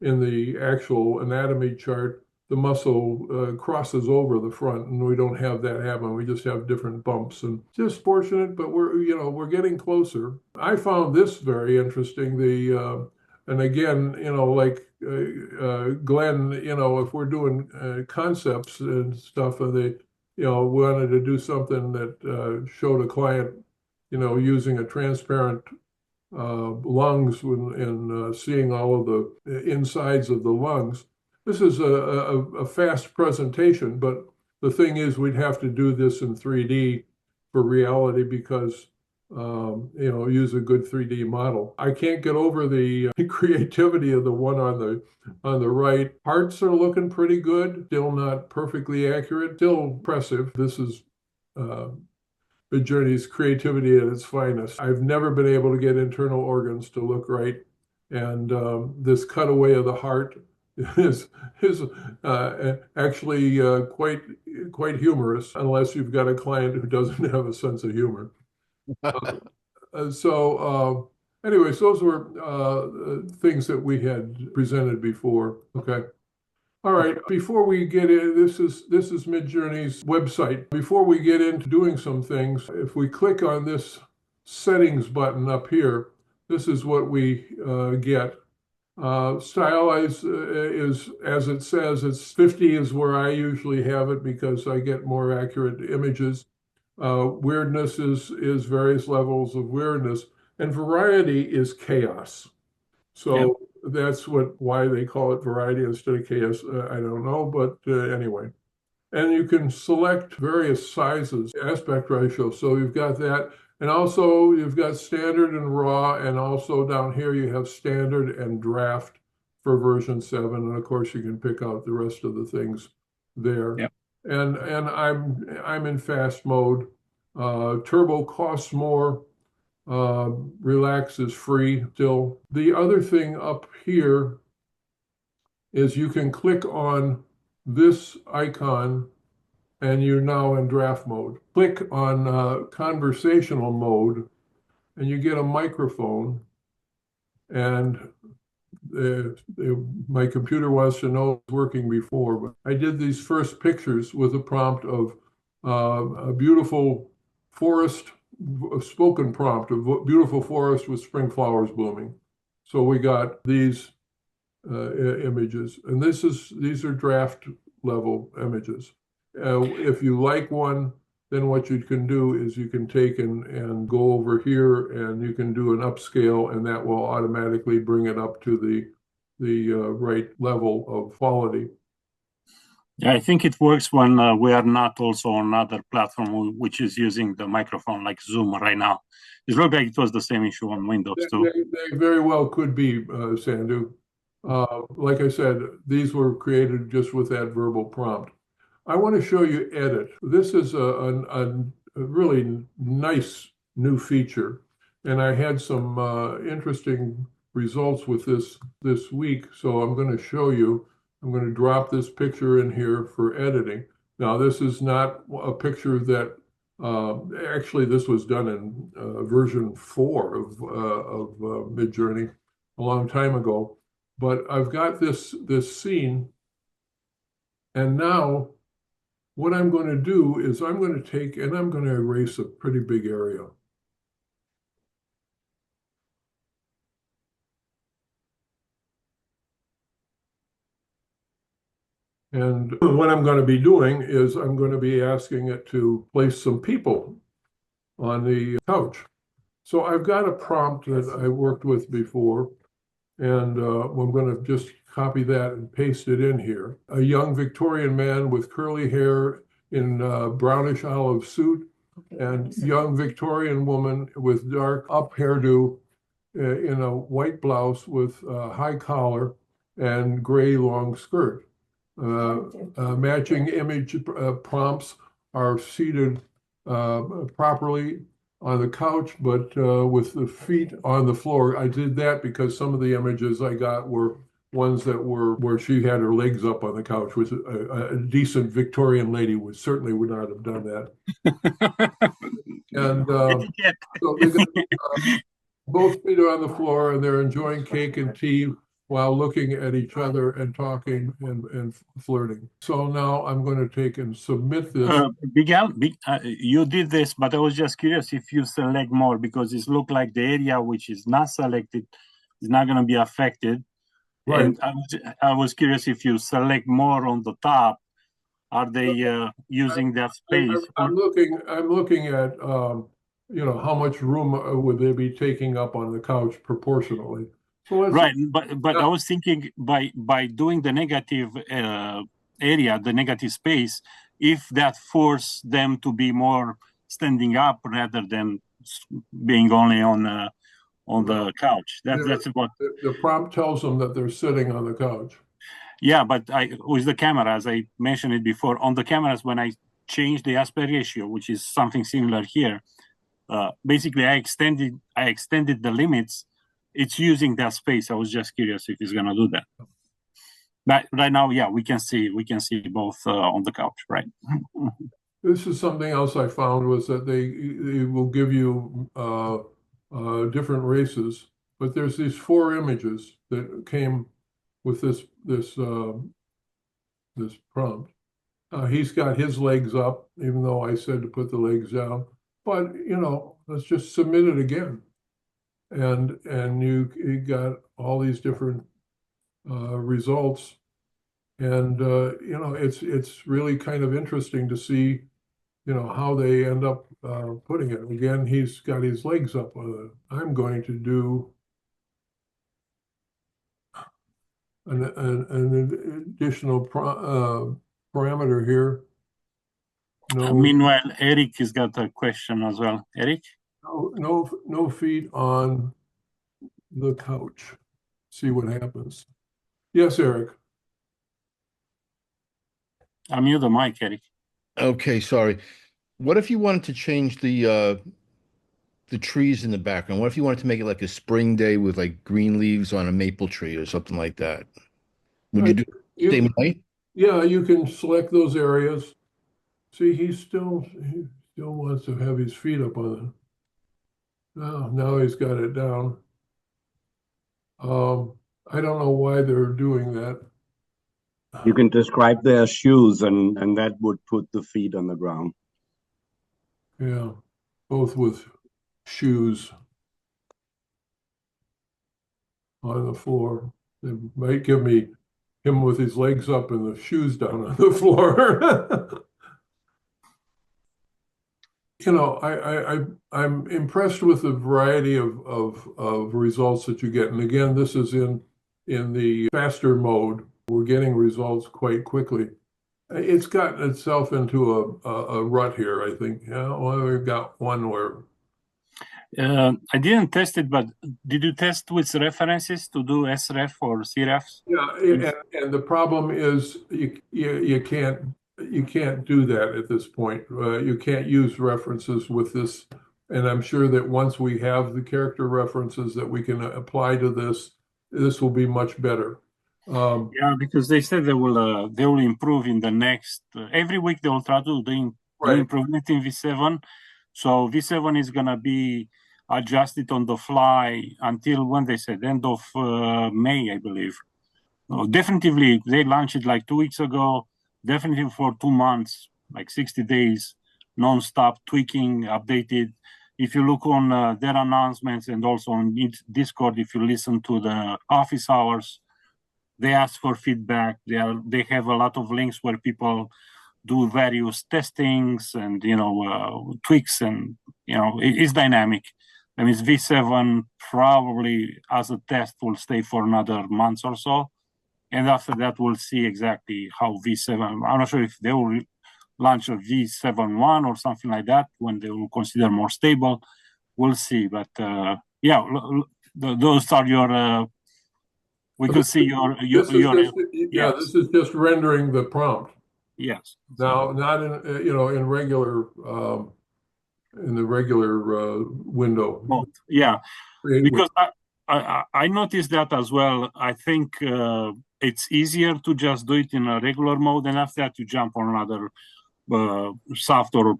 in the actual anatomy chart, the muscle crosses over the front, and we don't have that happen. We just have different bumps, and just fortunate, but we're getting closer. I found this very interesting. And again, like Glenn, if we're doing concepts and stuff, and they, wanted to do something that showed a client, using a transparent lungs and seeing all of the insides of the lungs. This is a fast presentation, but the thing is we'd have to do this in 3D for reality because, use a good 3D model. I can't get over the creativity of the one on the right. Hearts are looking pretty good, still not perfectly accurate, still impressive. This is Midjourney's creativity at its finest. I've never been able to get internal organs to look right, and this cutaway of the heart is actually quite humorous, unless you've got a client who doesn't have a sense of humor. Anyways, those were things that we had presented before. Okay. All right, before we get in, this is Midjourney's website. Before we get into doing some things, if we click on this settings button up here, this is what we get. Stylize is, as it says, it's 50 is where I usually have it because I get more accurate images. Weirdness is various levels of weirdness, and variety is chaos. So. Yep. That's why they call it variety instead of chaos. I don't know, but anyway. And you can select various sizes, aspect ratio. So you've got that. And also you've got standard and raw. And also down here you have standard and draft for version 7. And of course you can pick out the rest of the things there. Yep. and I'm in fast mode. Turbo costs more. Relax is free still. The other thing up here is you can click on this icon and you're now in draft mode. Click on conversational mode and you get a microphone, and my computer wants to know it's working before, but I did these first pictures with a prompt of a beautiful forest, a spoken prompt of beautiful forest with spring flowers blooming. So we got these images, and these are draft level images. If you like one, then what you can do is you can take and go over here and you can do an upscale, and that will automatically bring it up to the right level of quality. Yeah, I think it works when we are not also on another platform which is using the microphone like Zoom right now. It looked like it was the same issue on Windows too. They very well could be, Sandhu. Like I said, these were created just with that verbal prompt. I want to show you Edit. This is a really nice new feature, and I had some interesting results with this week. So I'm going to show you. I'm going to drop this picture in here for editing. Now, this is not a picture that actually this was done in version 4 of Midjourney a long time ago. But I've got this scene, and now what I'm going to do is I'm going to take and I'm going to erase a pretty big area. And what I'm going to be doing is I'm going to be asking it to place some people on the couch. So I've got a prompt that I worked with before, and I'm going to just copy that and paste it in here. A young Victorian man with curly hair in brownish olive suit, and young Victorian woman with dark up hairdo in a white blouse with high collar and gray long skirt. Matching image prompts are seated properly on the couch, but with the feet on the floor. I did that because some of the images I got were ones that were where she had her legs up on the couch, which a decent Victorian lady would not have done that. And so they got, both feet are on the floor, and they're enjoying cake and tea while looking at each other and talking and flirting. So now I'm going to take and submit this. Miguel, you did this, but I was just curious if you select more, because it looked like the area which is not selected is not going to be affected. Right. And I was curious if you select more on the top, are they using that space? I'm looking at how much room would they be taking up on the couch proportionally. So right, but I was thinking by doing the negative area, the negative space, if that force them to be more standing up rather than being only on the couch. That's what the prompt tells them that they're sitting on the couch. Yeah, but with the camera, as I mentioned it before, on the cameras, when I changed the aspect ratio, which is something similar here, basically I extended the limits. It's using that space. I was just curious if it's gonna do that. But right now, yeah, we can see both on the couch, right? This is something else I found, was that they will give you different races, but there's these 4 images that came with this prompt. He's got his legs up, even though I said to put the legs down. But let's just submit it again. And you got all these different results, and it's really kind of interesting to see how they end up putting it. Again, he's got his legs up. I'm going to do an additional parameter here. Meanwhile, Eric has got a question as well. Eric? No feet on the couch. See what happens. Yes, Eric. Unmute the mic, Eric. Okay, sorry. What if you wanted to change the trees in the background? What if you wanted to make it like a spring day with like green leaves on a maple tree or something like that? Would Uh, you do the You, same way? yeah, you can select those areas. See, he still wants to have his feet up on it. Oh, now he's got it down. Um, I don't know why they're doing that. You can describe their shoes, and that would put the feet on the ground. Yeah, both with shoes on the floor. It might give me him with his legs up and the shoes down on the floor. You know, I'm impressed with the variety of results that you get. And again, this is in the faster mode. We're getting results quite quickly. It's gotten itself into a rut here, I think. Yeah, well, we've got one where I didn't test it, but did you test with references to do sref or crefs? yeah, and the problem is you can't do that at this point. You can't use references with this, and I'm sure that once we have the character references that we can apply to this, this will be much better. Yeah, because they said they will improve in the next every week. They will try to do Right. improvement in V7. So V7 is gonna be adjusted on the fly until when they said end of May, I believe. No, definitively, they launched it like 2 weeks ago. Definitely for 2 months, like 60 days, non-stop tweaking, updated. If you look on their announcements and also on Discord, if you listen to the office hours, they ask for feedback. They have a lot of links where people do various testings and tweaks, and it's dynamic. That means V7 probably as a test will stay for another month or so. And after that, we'll see exactly how V7. I'm not sure if they will launch a V7.1 or something like that when they will consider more stable. We'll see. But yeah, those are your. We could see your. Yeah, this is just rendering the prompt. Yes. Now, not in regular in the regular window. Yeah, Create because I noticed that as well. I think it's easier to just do it in a regular mode, and after that you jump on another software.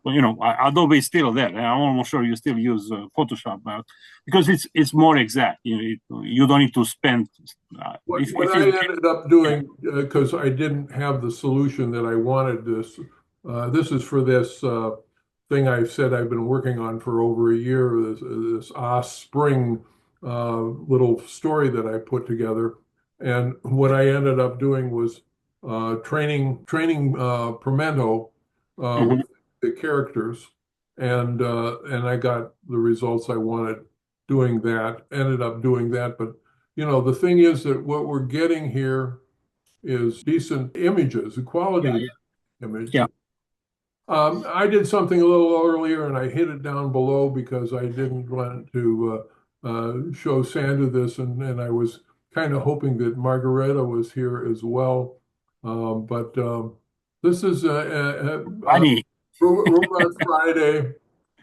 Adobe is still there. I'm almost sure you still use Photoshop, but because it's more exact. You don't need to spend. What I ended up doing, because I didn't have the solution that I wanted, this is for this thing I've said I've been working on for over a year, this Spring little story that I put together. And what I ended up doing was training Pimento with the characters, and I got the results I wanted doing that, ended up doing that. But the thing is that what we're getting here is decent images, quality image. Yeah. I did something a little earlier and I hid it down below because I didn't want to show Sandra this, and I was kind of hoping that Margareta was here as well. But this is Bunny. Robot Friday,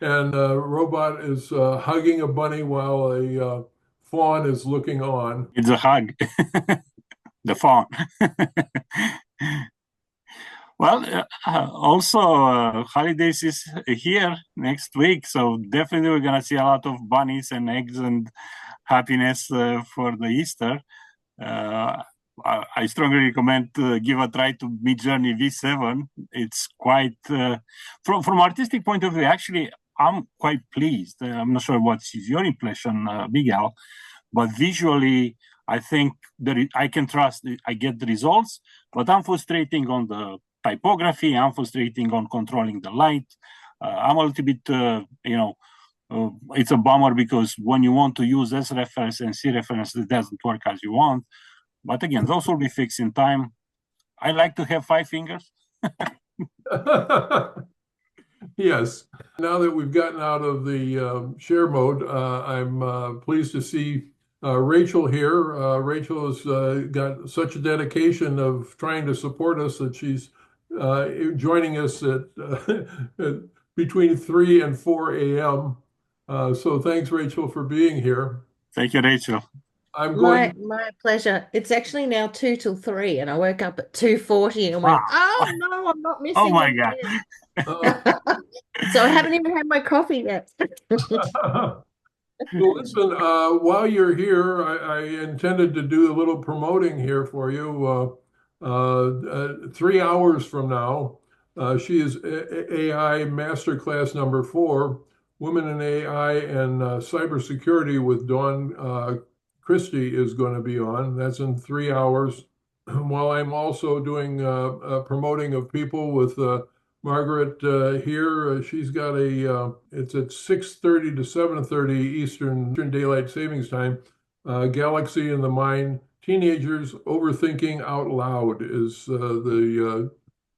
and Robot is hugging a bunny while a fawn is looking on. It's a hug. The fawn. Well, also holidays is here next week, so definitely we're gonna see a lot of bunnies and eggs and happiness for the Easter. I strongly recommend give a try to Midjourney V7. It's quite from artistic point of view. Actually, I'm quite pleased. I'm not sure what's your impression, Miguel, but visually, I think that I can trust. I get the results, but I'm frustrating on the typography. I'm frustrating on controlling the light. I'm a little bit, it's a bummer because when you want to use S reference and C reference, it doesn't work as you want. But again, those will be fixed in time. I like to have 5 fingers. Yes. Now that we've gotten out of the share mode, I'm pleased to see Rachel here. Rachel has got such a dedication of trying to support us that she's joining us at between 3 and 4 a.m. So thanks, Rachel, for being here. Thank you, Rachel. I'm My going. my pleasure. It's actually now 2 till 3, and I woke up at 2:40 and went, oh no, I'm not missing Oh my them God. yet. So I haven't even had my coffee yet. Well, listen, while you're here, I intended to do a little promoting here for you. 3 hours from now, she is AI Masterclass number 4, Women in AI and Cybersecurity with Dawn Christie is going to be on. That's in 3 hours. While I'm also doing promoting of people with Margaret here, she's got it's at 6:30 to 7:30 Eastern Daylight Savings Time. Galaxy in the Mind, Teenagers Overthinking Out Loud is the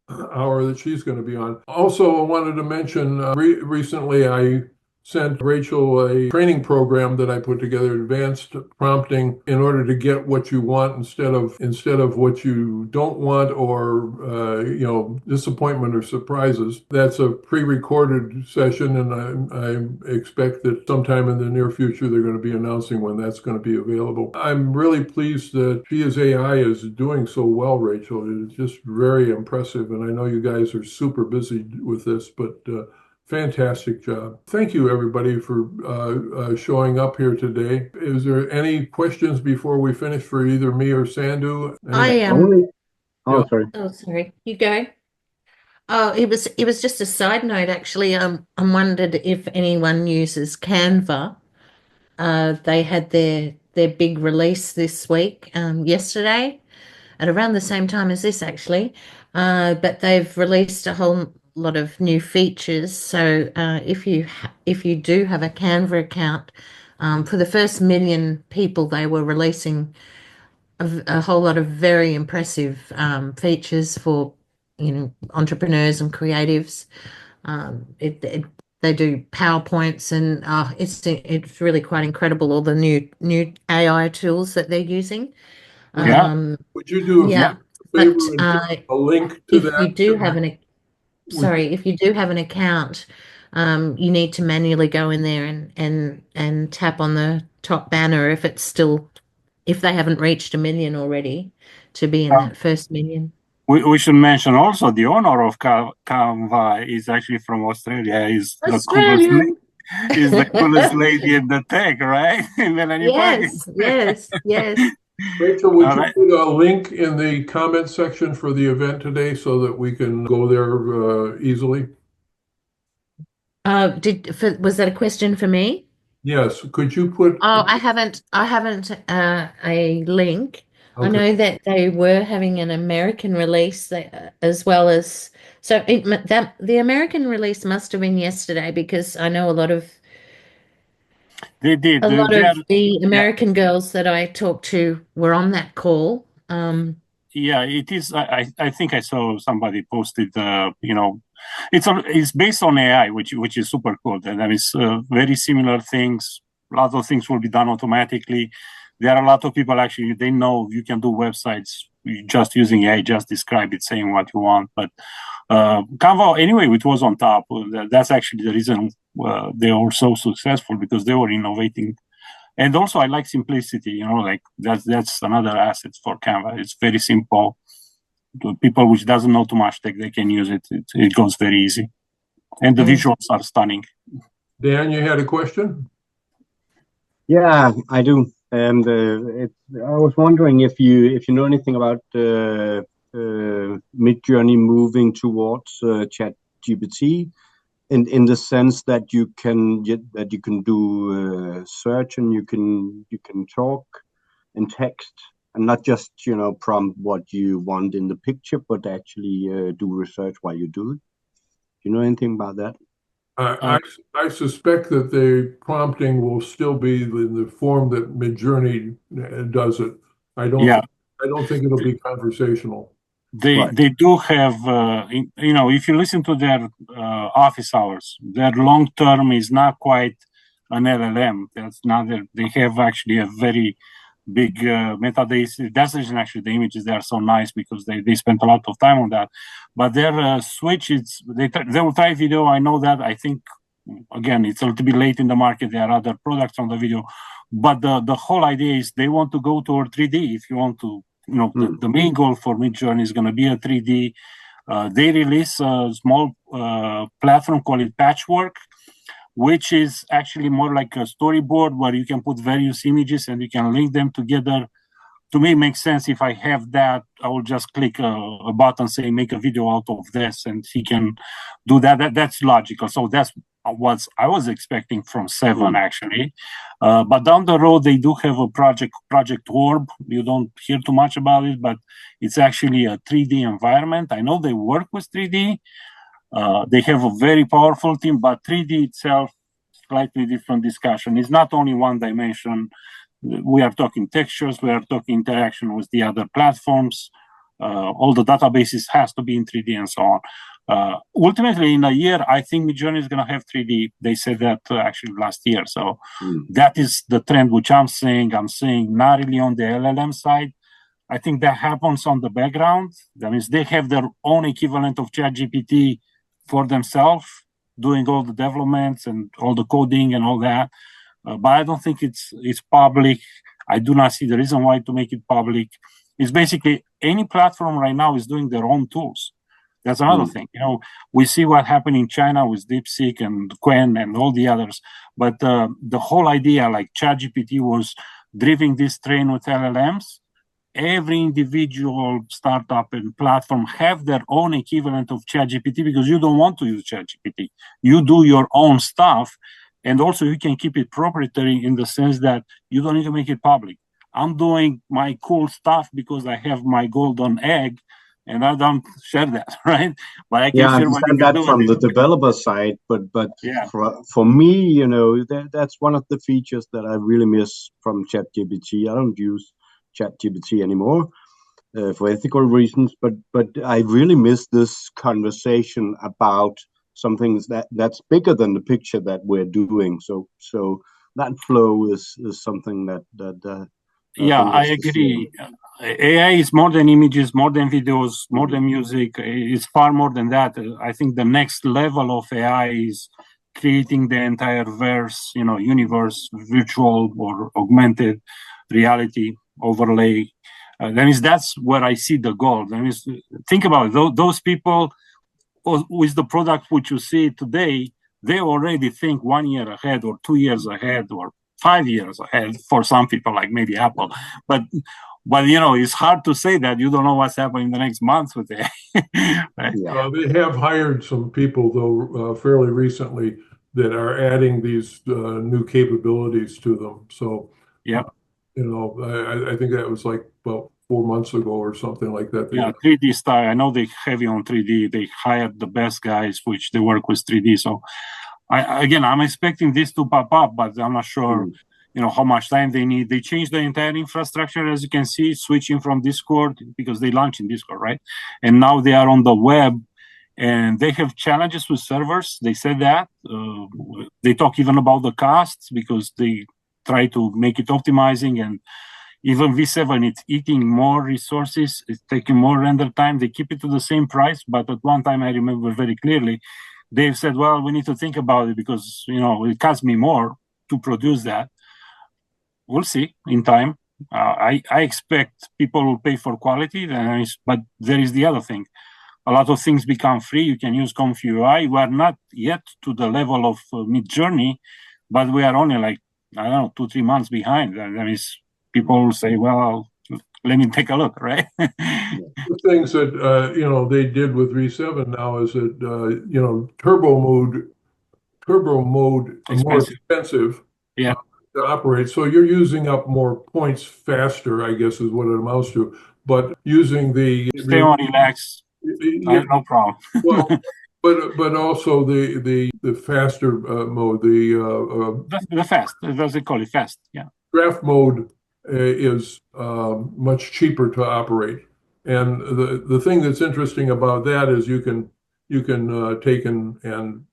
hour that she's going to be on. Also, I wanted to mention recently I sent Rachel a training program that I put together, advanced prompting, in order to get what you want instead of what you don't want, or disappointment or surprises. That's a pre-recorded session, and I expect that sometime in the near future they're going to be announcing when that's going to be available. I'm really pleased that She Is AI is doing so well, Rachel. It's just very impressive, and I know you guys are super busy with this, but fantastic job. Thank you, everybody, for showing up here today. Is there any questions before we finish for either me or Sandhu? Oh, sorry. Oh, sorry. You go. Oh, it was just a side note, actually. I wondered if anyone uses Canva. They had their big release this week, yesterday, at around the same time as this, actually. But they've released a whole lot of new features. So if you do have a Canva account, for the first million people, they were releasing a whole lot of very impressive features for entrepreneurs and creatives. They do PowerPoints, and it's really quite incredible, all the new AI tools that they're using. Yeah. Would you do Yeah, a favor but and put a link to if that? you do have if you do have an account, you need to manually go in there and tap on the top banner if they haven't reached 1 million already, to be in that first million. We should mention also the owner of Canva is actually from Australia. Is the coolest lady in the tech, right? Melanie Perkins. Yes. Rachel, would All you right. put a link in the comment section for the event today so that we can go there easily? Was that a question for me? Yes. Could you put? Oh, I haven't a link. I Okay. know that they were having an American release as well as the American release must have been yesterday, because I know a lot of They did. the American girls that I talked to were on that call. Yeah, it is. I think I saw somebody posted. It's based on AI, which is super cool. And there is very similar things. A lot of things will be done automatically. There are a lot of people actually, they know you can do websites just using AI, just describe it, saying what you want. But Canva, anyway, it was on top. That's actually the reason they were so successful, because they were innovating. And also, I like simplicity. Like that's another asset for Canva. It's very simple. To people which doesn't know too much tech, they can use it. It goes very easy, and the visuals are stunning. Dan, you had a question? Yeah, I do. And I was wondering if you know anything about Midjourney moving towards ChatGPT, in the sense that you can do search, and you can talk and text, and not just prompt what you want in the picture, but actually do research while you do it. Do you know anything about that? I suspect that the prompting will still be in the form that Midjourney does it. I don't think it'll be conversational. They do have, if you listen to their office hours, their long term is not quite an LLM. That's not. They have actually a very big metadata. That's the reason actually the images, they are so nice because they spent a lot of time on that. But their switch, they will try video. I know that. I think, again, it's a little bit late in the market. There are other products on the video. But the whole idea is they want to go toward 3D. If you want to, the main goal for Midjourney is going to be a 3D. They release a small platform called Patchwork, which is actually more like a storyboard where you can put various images and you can link them together. To me, it makes sense. If I have that, I will just click a button, say, make a video out of this, and he can do that. That's logical. So that's what I was expecting from 7, actually. But down the road, they do have a Project Orb. You don't hear too much about it, but it's actually a 3D environment. I know they work with 3D. They have a very powerful team, but 3D itself, slightly different discussion. It's not only one dimension. We are talking textures, we are talking interaction with the other platforms. All the databases has to be in 3D and so on. Ultimately, in a year, I think Midjourney is going to have 3D. They said that actually last year. So that is the trend which I'm saying. I'm saying not really on the LLM side. I think that happens on the background. That means they have their own equivalent of ChatGPT for themselves, doing all the developments and all the coding and all that. But I don't think it's public. I do not see the reason why to make it public. It's basically any platform right now is doing their own tools. That's another thing. We see what happened in China with DeepSeek and Qwen and all the others. But the whole idea, like ChatGPT was driving this train with LLMs. Every individual startup and platform have their own equivalent of ChatGPT because you don't want to use ChatGPT. You do your own stuff. And also you can keep it proprietary in the sense that you don't need to make it public. I'm doing my cool stuff because I have my golden egg and I don't share that, right? But I can I share understand that from the developer side, but yeah. for me, that's one of the features that I really miss from ChatGPT. I don't use ChatGPT anymore for ethical reasons, but I really miss this conversation about something that's bigger than the picture that we're doing. So that flow is something that I agree. AI is more than images, more than videos, more than music. It's far more than that. I think the next level of AI is creating the entire verse, universe, virtual or augmented reality overlay. That means that's where I see the goal. That means, think about it. Those people with the product which you see today, they already think 1 year ahead or 2 years ahead or 5 years ahead for some people, like maybe Apple. But it's hard to say that. You don't know what's happening in the next month with it. Right? They have hired some people, though, fairly recently that are adding these new capabilities to them. So, I think that was like about 4 months ago or something like that. 3D style. I know they're heavy on 3D. They hired the best guys, which they work with 3D. So, I'm expecting this to pop up, but I'm not sure, how much time they need. They changed the entire infrastructure, as you can see, switching from Discord because they launched in Discord, right? And now they are on the web, and they have challenges with servers. They said that. They talk even about the costs because they try to make it optimizing, and even V7, it's eating more resources, it's taking more render time. They keep it to the same price, but at one time I remember very clearly, they've said, well, we need to think about it because, it costs me more to produce that. We'll see in time. I expect people will pay for quality, but there is the other thing. A lot of things become free. You can use ComfyUI. We are not yet to the level of Midjourney, but we are only 2-3 months behind. That is, people will say, well, let me take a look, right? The things that, they did with V7 now is that, turbo mode is more expensive to operate. So you're using up more points faster, I guess, is what it amounts to. But using the... Stay on relax. No problem. Well, but also the faster mode, the fast, as they call it, fast. Yeah. Draft mode is much cheaper to operate, and the thing that's interesting about that is you can take and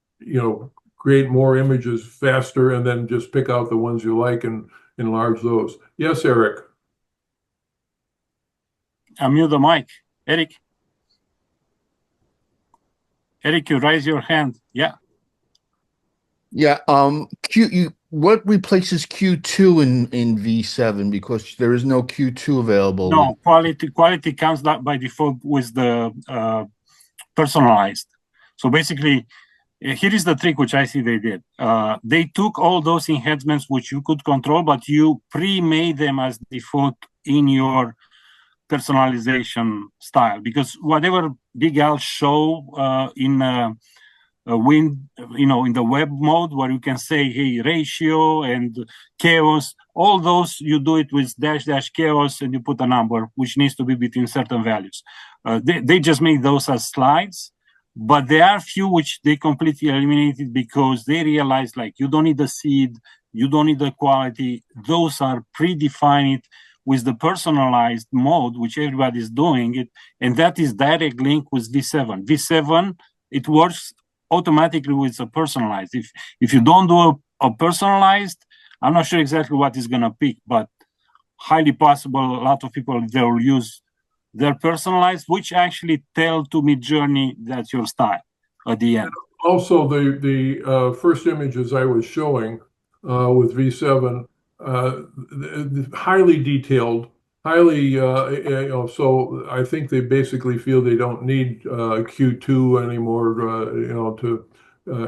create more images faster, and then just pick out the ones you like and enlarge those. Yes, Eric. unmute the mic. Eric. Eric, you raise your hand. Yeah. Yeah. What replaces Q2 in V7 because there is no Q2 available? No, quality comes by default with the personalized. So basically, here is the trick which I see they did. They took all those enhancements which you could control, but you pre-made them as default in your personalization style, because whatever Big Al show in in the web mode where you can say, hey, ratio and chaos, all those you do it with -- chaos and you put a number which needs to be between certain values. They just make those as slides, but there are few which they completely eliminated because they realized like you don't need the seed, you don't need the quality. Those are predefined with the personalized mode, which everybody is doing it, and that is direct link with V7. V7, it works automatically with a personalized. If you don't do a personalized, I'm not sure exactly what is gonna pick, but highly possible a lot of people they will use their personalized, which actually tell to Midjourney that's your style at the end. Also, the first images I was showing with V7, highly detailed, highly, so I think they basically feel they don't need Q2 anymore, to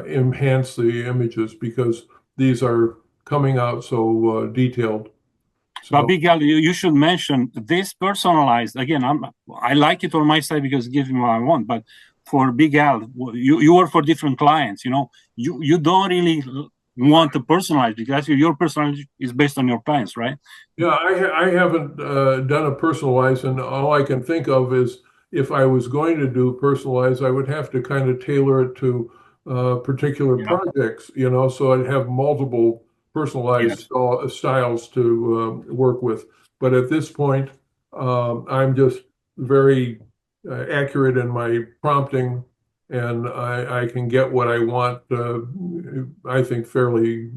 enhance the images because these are coming out so detailed. But Big Al, you should mention this personalized. Again, I like it on my side because it gives me what I want. But for Big Al, you work for different clients. You don't really want to personalize because your personalization is based on your clients, right? Yeah, I haven't done a personalized, and all I can think of is if I was going to do personalized, I would have to kind of tailor it to particular projects, so I'd have multiple personalized styles to work with. But at this point, I'm just very accurate in my prompting, and I can get what I want, I think, fairly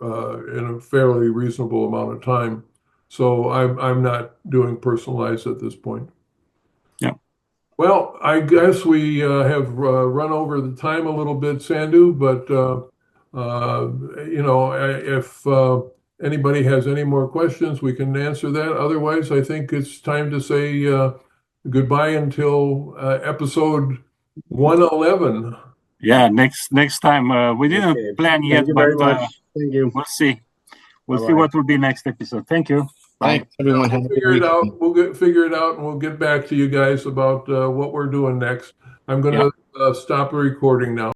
in a fairly reasonable amount of time. So I'm not doing personalized at this point. Yeah. Well, I guess we have run over the time a little bit, Sandhu, but if anybody has any more questions, we can answer that. Otherwise, I think it's time to say goodbye until episode 111. Yeah, next time. We didn't plan yet, Thank you but very much. Thank you. we'll see. We'll see Bye-bye. what will be next episode. Thank you. Thanks, everyone. Have a good weekend. We'll figure it out, and we'll get back to you guys about what we're doing next. I'm going to stop the recording now.